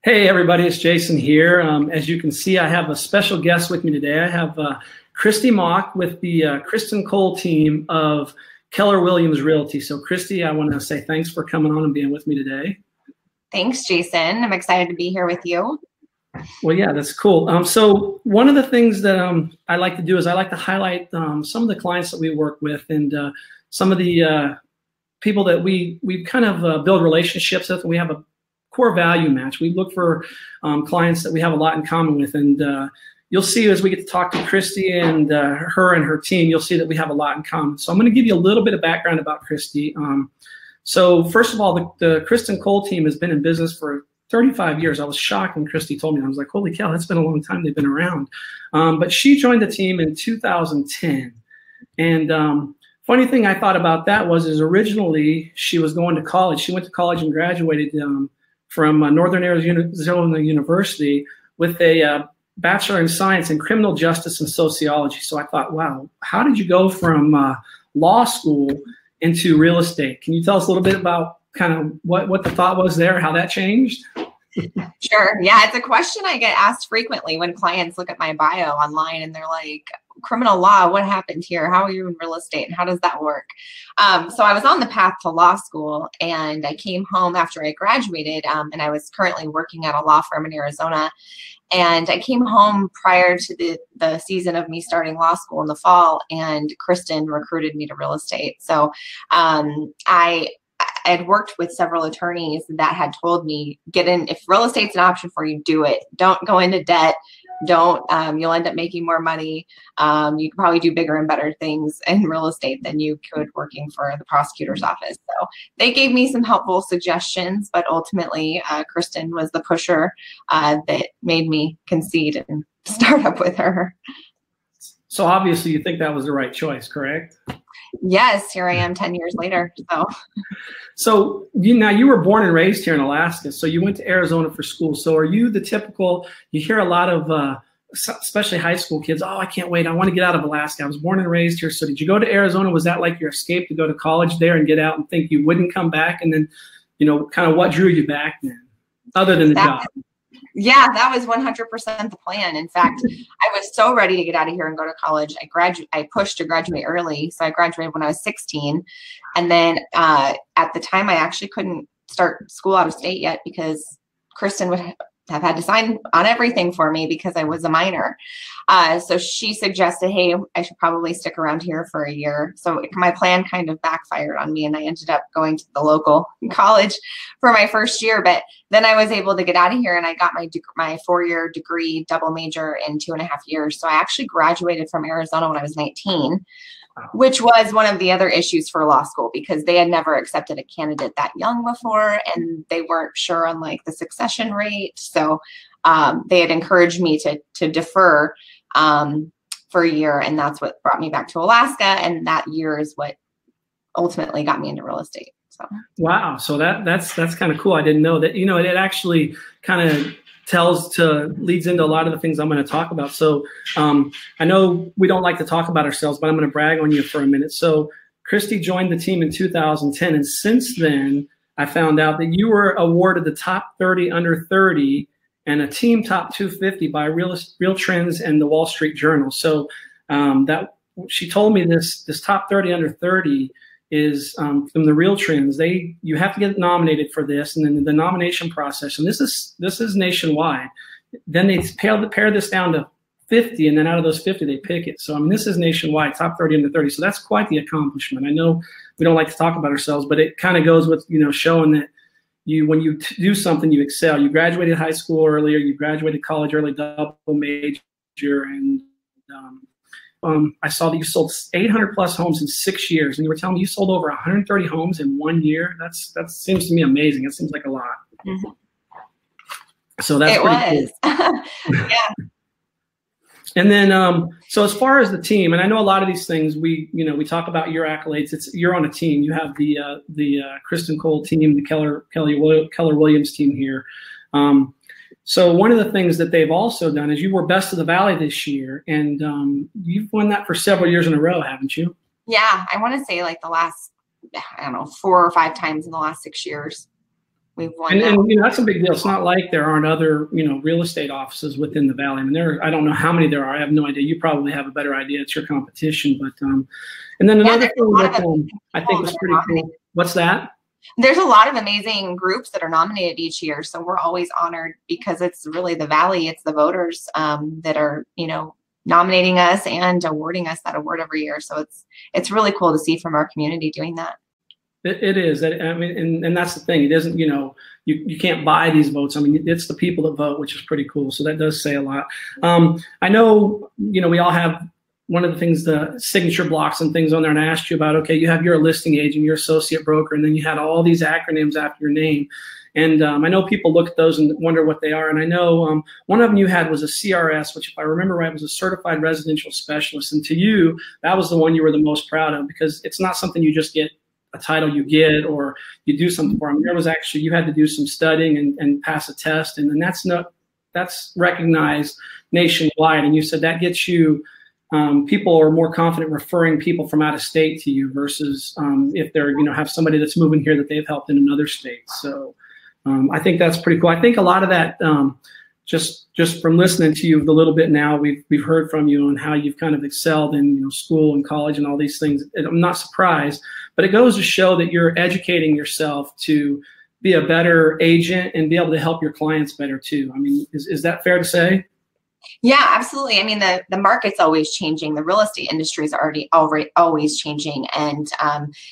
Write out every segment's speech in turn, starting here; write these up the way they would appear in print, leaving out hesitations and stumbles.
Hey everybody, it's Jason here. As you can see, I have a special guest with me today. I have Kristi Mock with the Kristan Cole team of Keller Williams Realty. So Kristi, I want to say thanks for coming on and being with me today. Thanks, Jason. I'm excited to be here with you. Well, yeah, that's cool. So one of the things that I like to do is I like to highlight some of the clients that we work with and some of the people that we kind of build relationships with, and we have a core value match. We look for clients that we have a lot in common with, and you'll see as we get to talk to Kristi and her team, you'll see that we have a lot in common. So I'm going to give you a little bit of background about Kristi. So first of all, the Kristan Cole team has been in business for 35 years. I was shocked when Kristi told me. I was like, holy cow, that's been a long time they've been around. But she joined the team in 2010. And funny thing I thought about that is originally she was going to college. She went to college and graduated from Northern Arizona University with a Bachelor in Science in Criminal Justice and Sociology. So I thought, wow, how did you go from law school into real estate? Can you tell us a little bit about kind of what the thought was there, how that changed? Sure. Yeah, it's a question I get asked frequently when clients look at my bio online and they're like, criminal law, what happened here? How are you in real estate and how does that work? So I was on the path to law school and I came home after I graduated and I was currently working at a law firm in Arizona. And I came home prior to the season of me starting law school in the fall, and Kristan recruited me to real estate. So I had worked with several attorneys that had told me, get in, if real estate's an option for you, do it. Don't go into debt. Don't, you'll end up making more money. You can probably do bigger and better things in real estate than you could working for the prosecutor's office. So they gave me some helpful suggestions, but ultimately Kristan was the pusher that made me concede and start up with her. So obviously you think that was the right choice, correct? Yes, here I am 10 years later. So you were born and raised here in Alaska, so you went to Arizona for school. So are you the typical, you hear a lot of, especially high school kids, oh, I can't wait, I want to get out of Alaska. I was born and raised here. So did you go to Arizona? Was that like your escape to go to college there and get out and think you wouldn't come back? And then, kind of what drew you back then, other than the job? Yeah, that was 100% the plan. In fact, I was so ready to get out of here and go to college. I pushed to graduate early. So I graduated when I was 16. And then at the time, I actually couldn't start school out of state yet because Kristan would have had to sign on everything for me because I was a minor. So she suggested, hey, I should probably stick around here for a year. So my plan kind of backfired on me and I ended up going to the local college for my first year. But then I was able to get out of here and I got my 4-year degree, double major in 2.5 years. So I actually graduated from Arizona when I was 19. Which was one of the other issues for law school because they had never accepted a candidate that young before and they weren't sure on like the succession rate. So they had encouraged me to defer for a year, and that's what brought me back to Alaska. And that year is what ultimately got me into real estate. So wow, so that's kind of cool. I didn't know that. It actually kind of leads into a lot of the things I'm going to talk about. So I know we don't like to talk about ourselves, but I'm going to brag on you for a minute. So Kristi joined the team in 2010. And since then, I found out that you were awarded the top 30 under 30 and a team top 250 by Real Trends and the Wall Street Journal. So that she told me this top 30 under 30 is from the Real Trends. You have to get nominated for this, and then the nomination process, and this is nationwide. Then they pare this down to 50, and then out of those 50, they pick it. So I mean, this is nationwide, top 30 under 30. So that's quite the accomplishment. I know we don't like to talk about ourselves, but it kind of goes with showing that when you do something, you excel. You graduated high school earlier, you graduated college early, double major, and I saw that you sold 800 plus homes in 6 years, and you were telling me you sold over 130 homes in 1 year. That seems to me amazing. It seems like a lot. Mm-hmm. So that's pretty cool. Yeah. And then, so as far as the team, and I know a lot of these things, we talk about your accolades. You're on a team. You have the Kristan Cole team, the Keller Williams team here. So one of the things that they've also done is you were Best of the Valley this year, and you've won that for several years in a row, haven't you? Yeah, I want to say like the last, I don't know, 4 or 5 times in the last 6 years. we've won. And that's a big deal. It's not like there aren't other, real estate offices within the Valley. I mean, I don't know how many there are. I have no idea. You probably have a better idea. It's your competition. But, and then another thing that I think was pretty cool. What's that? There's a lot of amazing groups that are nominated each year. So we're always honored because it's really the Valley. It's the voters that are, nominating us and awarding us that award every year. So it's really cool to see from our community doing that. It is. I mean, and that's the thing. It isn't, you can't buy these votes. I mean, it's the people that vote, which is pretty cool. So that does say a lot. I know, we all have one of the things, the signature blocks and things on there. And I asked you about, okay, you have your listing agent, your associate broker, and then you had all these acronyms after your name. And I know people look at those and wonder what they are. And I know one of them you had was a CRS, which if I remember right, was a certified residential specialist. And to you, that was the one you were the most proud of, because it's not something you just get a title you get or you do something for them. There was actually, you had to do some studying and pass a test. And then that's recognized nationwide. And you said that gets you, people are more confident referring people from out of state to you versus if they're, have somebody that's moving here that they've helped in another state. So I think that's pretty cool. I think a lot of that, just from listening to you the little bit now, we've heard from you on how you've kind of excelled in school and college and all these things. And I'm not surprised, but it goes to show that you're educating yourself to be a better agent and be able to help your clients better too. I mean, is that fair to say? Yeah, absolutely. I mean, the market's always changing. The real estate industry is always changing. And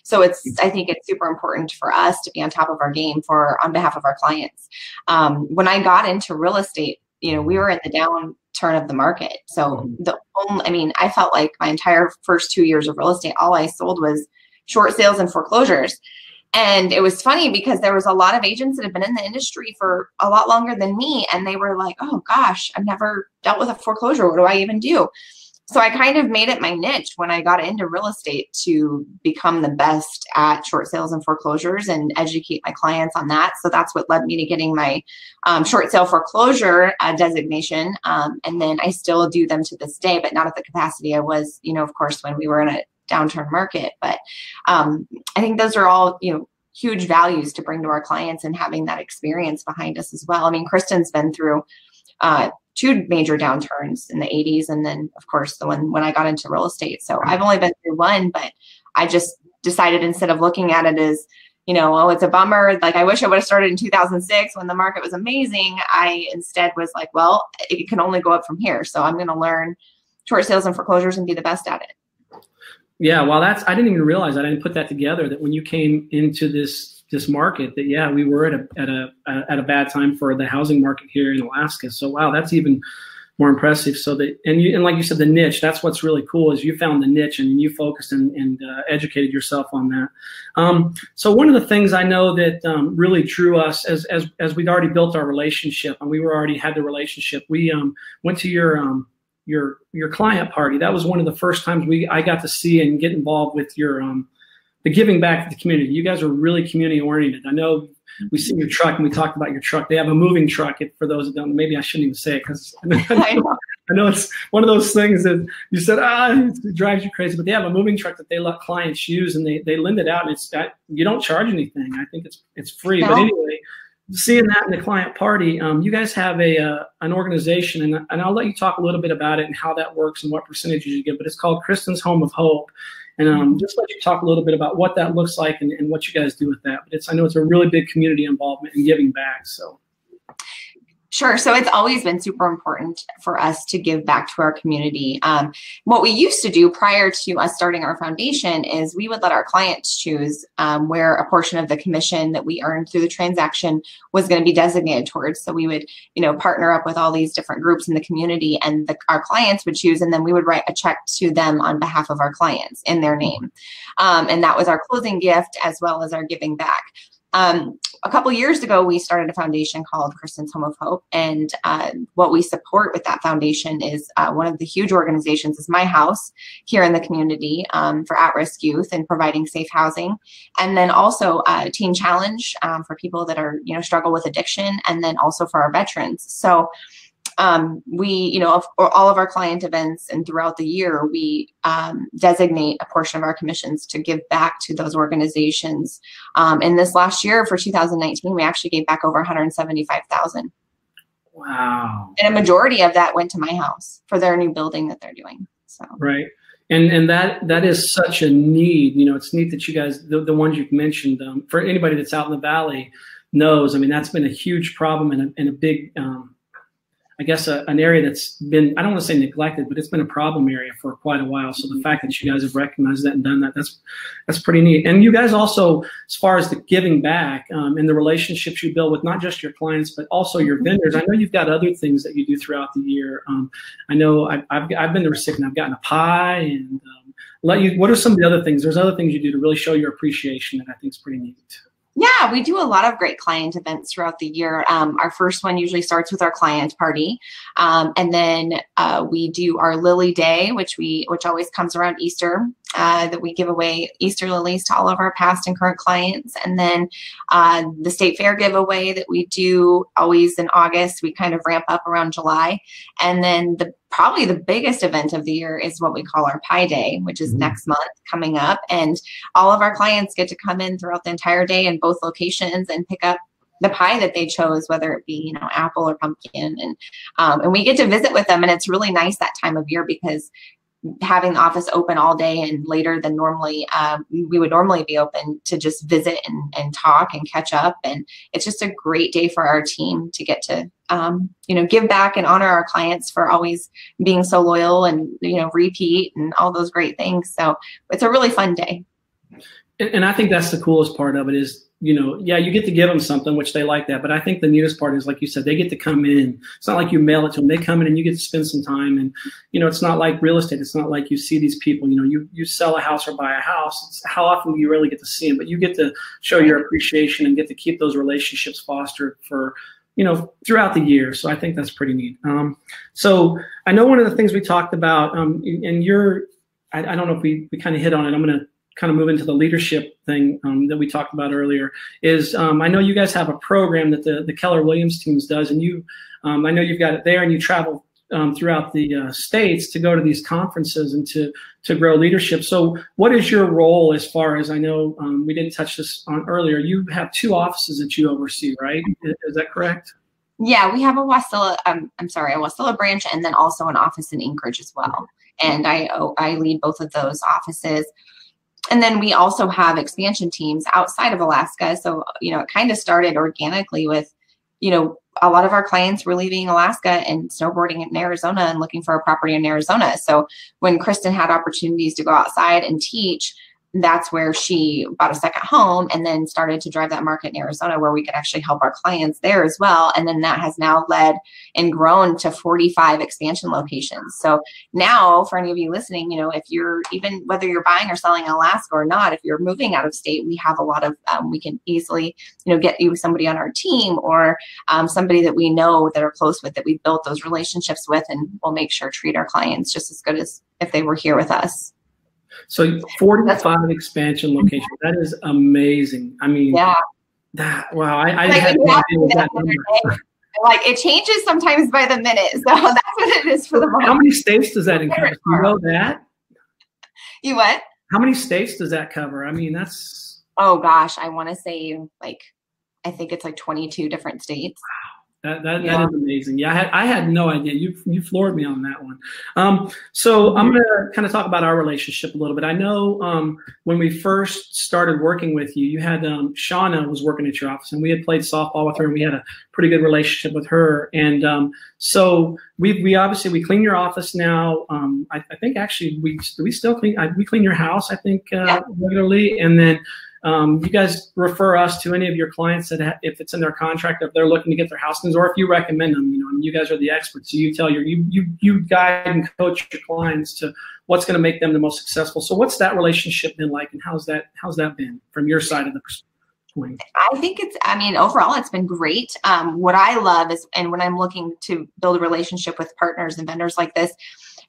so I think it's super important for us to be on top of our game on behalf of our clients. When I got into real estate, we were in the downturn of the market. So I felt like my entire first 2 years of real estate, all I sold was short sales and foreclosures. And it was funny because there was a lot of agents that have been in the industry for a lot longer than me. And they were like, oh gosh, I've never dealt with a foreclosure. What do I even do? So I kind of made it my niche when I got into real estate to become the best at short sales and foreclosures and educate my clients on that. So that's what led me to getting my short sale foreclosure designation. And then I still do them to this day, but not at the capacity I was, of course, when we were in a downturn market. But I think those are all, huge values to bring to our clients and having that experience behind us as well. I mean, Kristen's been through 2 major downturns in the 80s. And then of course the one when I got into real estate. So I've only been through one, but I just decided instead of looking at it as, oh, it's a bummer. Like I wish I would have started in 2006 when the market was amazing. I instead was like, well, it can only go up from here. So I'm going to learn short sales and foreclosures and be the best at it. Yeah, well, I didn't even realize that. I didn't put that together, that when you came into this market, that yeah, we were at a bad time for the housing market here in Alaska. So wow, that's even more impressive. So that and like you said, the niche, that's what's really cool, is you found the niche and you focused and educated yourself on that. So one of the things I know that really drew us as we'd already built our relationship and we already had the relationship, we went to your client party. That was one of the first times I got to see and get involved with your the giving back to the community. You guys are really community oriented. I know we see your truck and we talked about your truck. They have a moving truck. For those that don't, maybe I shouldn't even say it because I know it's one of those things that you said, it drives you crazy. But they have a moving truck that they let clients use and they lend it out. And you don't charge anything. I think it's free. No. But anyway, seeing that in the client party, you guys have an organization, and I'll let you talk a little bit about it and how that works and what percentages you give, but it's called Kristan's Home of Hope. And just let you talk a little bit about what that looks like and what you guys do with that. But I know it's a really big community involvement and giving back. So. Sure. So it's always been super important for us to give back to our community. What we used to do prior to us starting our foundation is we would let our clients choose where a portion of the commission that we earned through the transaction was going to be designated towards. So we would, partner up with all these different groups in the community, and our clients would choose, and then we would write a check to them on behalf of our clients in their name. And that was our closing gift as well as our giving back. A couple years ago, we started a foundation called Kristan's Home of Hope. And what we support with that foundation is one of the huge organizations is My House here in the community for at-risk youth and providing safe housing. And then also Teen Challenge for people that are, struggle with addiction. And then also for our veterans. So we, you know, for all of our client events and throughout the year, we designate a portion of our commissions to give back to those organizations. And this last year for 2019, we actually gave back over $175,000. Wow. And a majority of that went to my house for their new building that they're doing. So. Right. And that is such a need. You know, it's neat that you guys, the ones you've mentioned, for anybody that's out in the Valley knows, I mean, that's been a huge problem and a big, I guess, an area that's been, I don't want to say neglected, but it's been a problem area for quite a while. So the fact that you guys have recognized that and done that, that's pretty neat. And you guys also, as far as the giving back and the relationships you build with not just your clients, but also your vendors. I know you've got other things that you do throughout the year. I know I've been the recipient. I've gotten a pie and what are some of the other things? There's other things you do to really show your appreciation that I think is pretty neat. Yeah, we do a lot of great client events throughout the year. Our first one usually starts with our client party. And then we do our Lily Day, which always comes around Easter, that we give away Easter lilies to all of our past and current clients. And then the State Fair giveaway that we do always in August, we kind of ramp up around July. And then probably the biggest event of the year is what we call our Pie Day, which is next month coming up. And all of our clients get to come in throughout the entire day in both locations and pick up the pie that they chose, whether it be, you know, apple or pumpkin. And we get to visit with them. And it's really nice that time of year because having the office open all day and later than normally, we would normally be open to just visit and talk and catch up. And it's just a great day for our team to get to, you know, give back and honor our clients for always being so loyal and, you know, repeat and all those great things. So it's a really fun day. And I think that's the coolest part of it is, you know, yeah, you get to give them something, which they like that. But I think the neatest part is, like you said, they get to come in. It's not like you mail it to them. They come in and you get to spend some time. And, you know, it's not like real estate. It's not like you see these people, you know, you sell a house or buy a house. It's how often do you really get to see them? But you get to show your appreciation and get to keep those relationships fostered for, you know, throughout the year. So I think that's pretty neat. So I know one of the things we talked about, and I don't know if we kind of hit on it. I'm going to kind of move into the leadership thing that we talked about earlier is I know you guys have a program that the Keller Williams teams does, and you I know you've got it there, and you travel throughout the states to go to these conferences and to grow leadership. So what is your role as far as, I know we didn't touch this on earlier, you have 2 offices that you oversee, right? Is that correct? Yeah, we have a Wasilla branch and then also an office in Anchorage as well. And I lead both of those offices. And then we also have expansion teams outside of Alaska. So, you know, it kind of started organically with, you know, a lot of our clients were leaving Alaska and snowboarding in Arizona and looking for a property in Arizona. So when Kristan had opportunities to go outside and teach, that's where she bought a second home and then started to drive that market in Arizona where we could actually help our clients there as well. And then that has now led and grown to 45 expansion locations. So now for any of you listening, you know, if you're even, whether you're buying or selling in Alaska or not, if you're moving out of state, we have a lot of, we can easily, you know, get you somebody on our team or somebody that we know that are close with, that we've built those relationships with, and we'll make sure treat our clients just as good as if they were here with us. So 45 expansion locations. That is amazing. I mean, yeah. Wow. I had no idea what that number. Like it changes sometimes by the minute. So that's what it is for the moment. How many states does that encompass? Do you know that? You what? How many states does that cover? I mean, that's. Oh gosh, I want to say like, I think it's like 22 different states. Wow. That is amazing. Yeah, I had no idea. You floored me on that one. So I'm going to kind of talk about our relationship a little bit. I know when we first started working with you, you had Shauna was working at your office, and we had played softball with her, and we had a pretty good relationship with her. And so we obviously clean your office now. I think actually we still clean. We clean your house, I think, regularly, and then. You guys refer us to any of your clients that if it's in their contract, if they're looking to get their house cleansed, or if you recommend them, you know, and you guys are the experts. So you tell you guide and coach your clients to what's going to make them the most successful. So what's that relationship been like, and how's that been from your side of the coin? I think overall it's been great. What I love is, and when I'm looking to build a relationship with partners and vendors like this,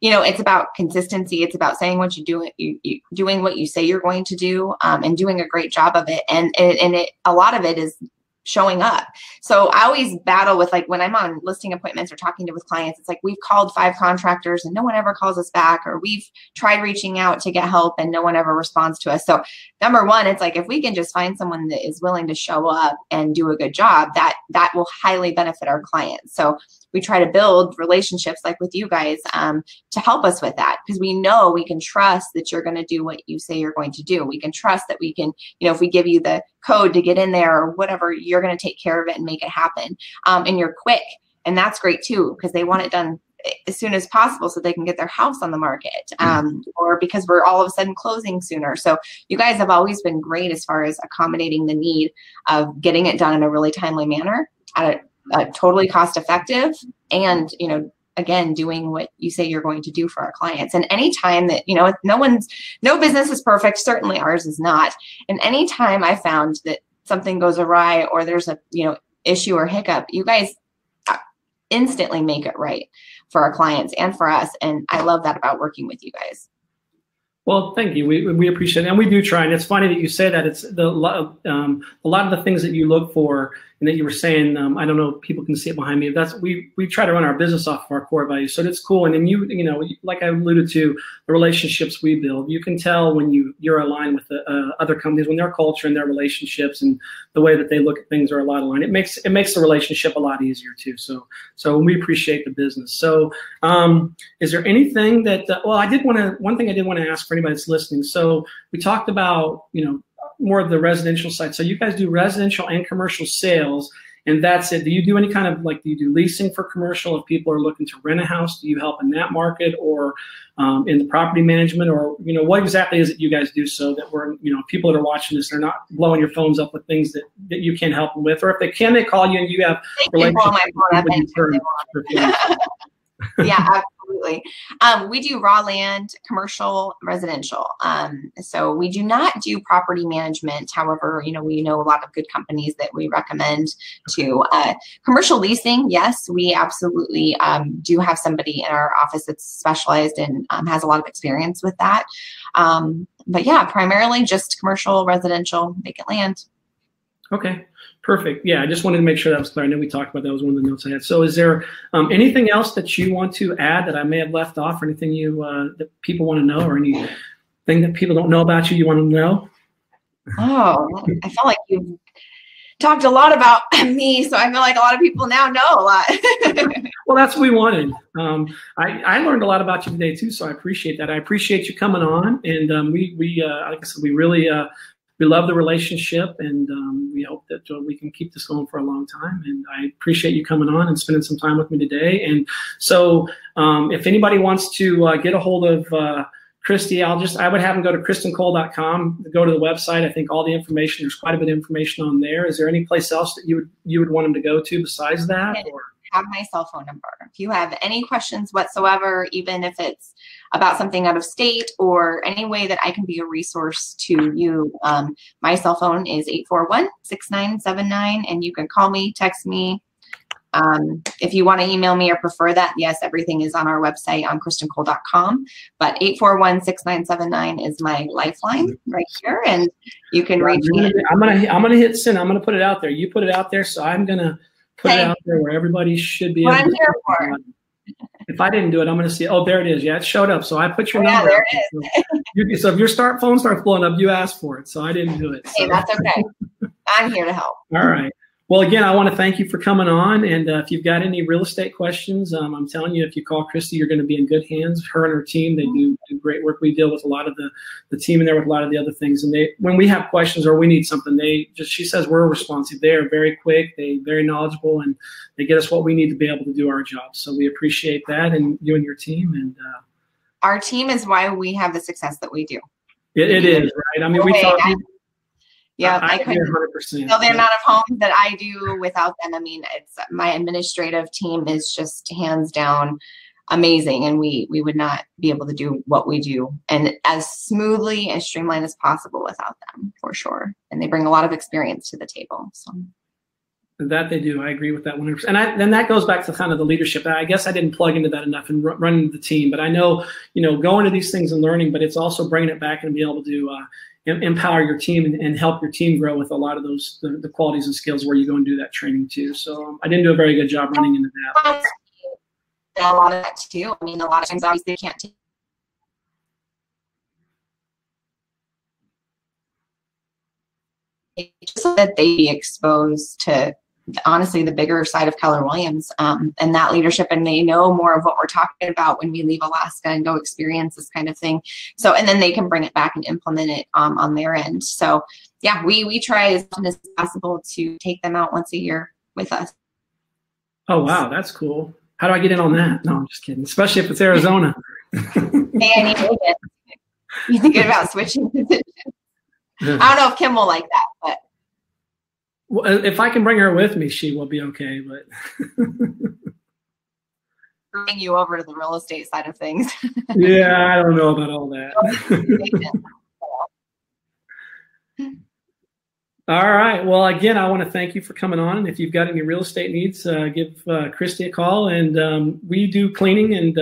you know, it's about consistency. It's about saying what you do, doing what you say you're going to do, and doing a great job of it. And a lot of it is showing up. So I always battle with, like, when I'm on listing appointments or talking with clients, it's like, we've called 5 contractors and no one ever calls us back, or we've tried reaching out to get help and no one ever responds to us. So number one, it's like, if we can just find someone that is willing to show up and do a good job, that will highly benefit our clients. So we try to build relationships like with you guys to help us with that, because we know we can trust that you're going to do what you say you're going to do. We can trust that we can, if we give you the code to get in there or whatever, you're going to take care of it and make it happen. And you're quick. And that's great too, because they want it done as soon as possible so they can get their house on the market, or because we're all of a sudden closing sooner. So you guys have always been great as far as accommodating the need of getting it done in a really timely manner at a totally cost effective, and, again, doing what you say you're going to do for our clients. And anytime that, no business is perfect, certainly ours is not. And anytime I found that something goes awry or there's a, issue or hiccup, you guys instantly make it right for our clients and for us. And I love that about working with you guys. Well, thank you. We appreciate it. And we do try. And it's funny that you say that. It's a lot of the things that you look for and that you were saying, I don't know if people can see it behind me. We try to run our business off of our core values. So that's cool. And then like I alluded to, the relationships we build, you can tell when you're aligned with the other companies, when their culture and their relationships and the way that they look at things are a lot aligned. It makes the relationship a lot easier too. So we appreciate the business. So is there anything that, one thing I did want to ask for anybody that's listening. So we talked about, more of the residential side. So you guys do residential and commercial sales, and that's it. Do you do any kind of, do you do leasing for commercial if people are looking to rent a house? Do you help in that market, or in the property management, or, what exactly is it you guys do, so that we're, people that are watching this, they're not blowing your phones up with things that you can't help them with, or if they can, they call you and you have relationships. Yeah, absolutely. We do raw land, commercial, residential. So we do not do property management. However, we know a lot of good companies that we recommend to. Commercial leasing, yes, we absolutely do have somebody in our office that's specialized and has a lot of experience with that. But yeah, primarily just commercial, residential, vacant land. Okay, perfect. Yeah, I just wanted to make sure that was clear. I know we talked about that. Was one of the notes I had. So is there anything else that you want to add that I may have left off, or anything that people want to know, or anything that people don't know about you want to know? Oh, I felt like you talked a lot about me, so I feel like a lot of people now know a lot. Well, that's what we wanted. I learned a lot about you today too, so I appreciate that. I appreciate you coming on, and like I said, we really we love the relationship, and we hope that we can keep this going for a long time. And I appreciate you coming on and spending some time with me today. And so if anybody wants to get a hold of Kristi, I would have them go to kristancole.com, go to the website. I think all the information, there's quite a bit of information on there. Is there any place else that you would want them to go to besides that? Or? Have my cell phone number. If you have any questions whatsoever, even if it's about something out of state or any way that I can be a resource to you, my cell phone is 841-6979, and you can call me, text me. If you want to email me or prefer that, yes, everything is on our website on kristancole.com, but 841-6979 is my lifeline right here, and you can reach me. I'm gonna hit send. I'm gonna put it out there. You put it out there, so I'm gonna put it out there where everybody should be able to. I'm here for. If I didn't do it, I'm going to see. Oh, there it is. Yeah, it showed up. So I put your number. There it is. So if your phone starts blowing up, you asked for it. So I didn't do it. So. Hey, that's okay. I'm here to help. All right. Well, again, I want to thank you for coming on. And if you've got any real estate questions, I'm telling you, if you call Kristi, you're going to be in good hands. Her and her team, they do great work. We deal with a lot of the team in there with a lot of the other things. And when we have questions or we need something, she says we're responsive. They are very quick. They're very knowledgeable, and they get us what we need to be able to do our job. So we appreciate that, and you and your team. And our team is why we have the success that we do. It is, right? I mean, we talk. Yeah, I couldn't. 100%. So the amount of homes that I do without them, I mean, it's my administrative team is just hands down amazing, and we would not be able to do what we do and as smoothly and streamlined as possible without them, for sure. And they bring a lot of experience to the table. So. That they do. I agree with that 100%. And then that goes back to kind of the leadership. I guess I didn't plug into that enough and running the team, but I know, going to these things and learning, but it's also bringing it back and be able to empower your team and help your team grow with a lot of those the qualities and skills where you go and do that training too. So I didn't do a very good job running into that. A lot of that too. I mean, a lot of times obviously they can't take just so that they be exposed to honestly the bigger side of Keller Williams and that leadership, and they know more of what we're talking about when we leave Alaska and go experience this kind of thing. So, and then they can bring it back and implement it on their end. So yeah, we try as often as possible to take them out once a year with us. Oh wow, that's cool. How do I get in on that? No, I'm just kidding. Especially if it's Arizona. Hey, I need to get you thinking about switching positions. I don't know if Kim will like that, but well, if I can bring her with me, she will be okay. But bring you over to the real estate side of things. Yeah, I don't know about all that. All right. Well, again, I want to thank you for coming on. And if you've got any real estate needs, give Kristi a call. And we do cleaning and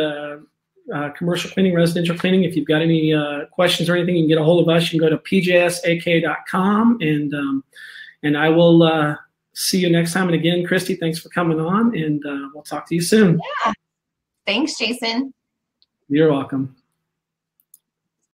commercial cleaning, residential cleaning. If you've got any questions or anything, you can get a hold of us. You can go to pjsak.com, and I will see you next time. And again, Kristi, thanks for coming on, and we'll talk to you soon. Yeah. Thanks, Jason. You're welcome.